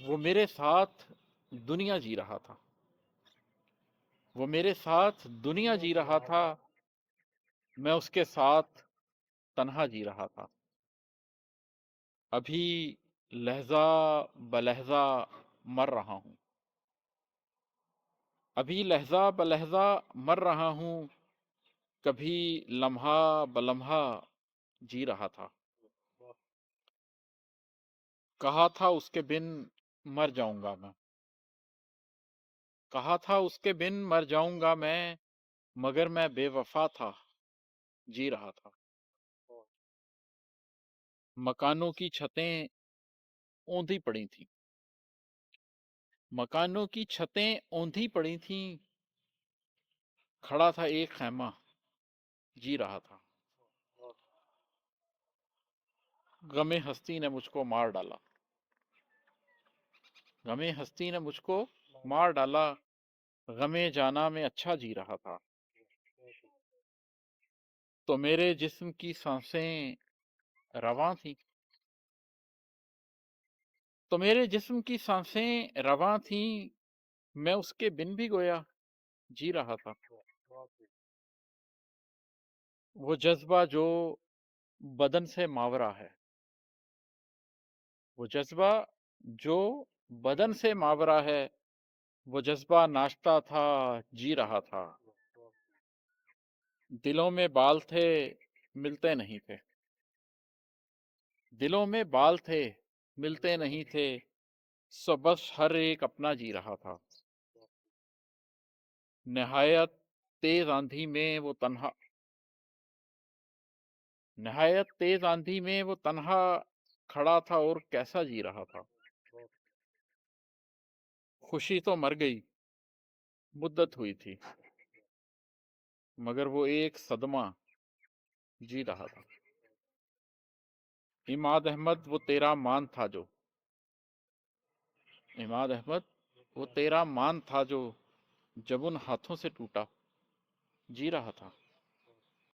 वो मेरे साथ दुनिया जी रहा था। वो मेरे साथ दुनिया जी रहा था। मैं उसके साथ तन्हा जी रहा था। अभी लहजा बलहजा मर रहा हूँ। अभी लहजा बलहजा मर रहा हूँ। कभी लम्हा बलम्हा जी रहा था। कहा था उसके बिन मर जाऊंगा मैं। कहा था उसके बिन मर जाऊंगा मैं। मगर मैं बेवफा था, जी रहा था। मकानों की छतें औंधी पड़ी थीं। मकानों की छतें औंधी पड़ी थीं। खड़ा था एक खैमा, जी रहा था। गमे हस्ती ने मुझको मार डाला। गमे हस्ती ने मुझको मार डाला। गमे जाना में अच्छा जी रहा था। तो मेरे जिस्म की सांसें रवां थीं। तो मेरे जिस्म की सांसें रवां थीं। मैं उसके बिन भी गोया जी रहा था। वो जज्बा जो बदन से मावरा है। वो जज्बा जो बदन से मावरा है। वो जज्बा नाचता था, जी रहा था। दिलों में बाल थे, मिलते नहीं थे। दिलों में बाल थे, मिलते नहीं थे। सो बस हर एक अपना जी रहा था। निहायत तेज आंधी में वो तन्हा। निहायत तेज आंधी में वो तन्हा खड़ा था और कैसा जी रहा था। खुशी तो मर गई, मुद्दत हुई थी। मगर वो एक सदमा जी रहा था। इमाद अहमद वो तेरा मान था जो। इमाद अहमद वो तेरा मान था जो जब उन हाथों से टूटा, जी रहा था।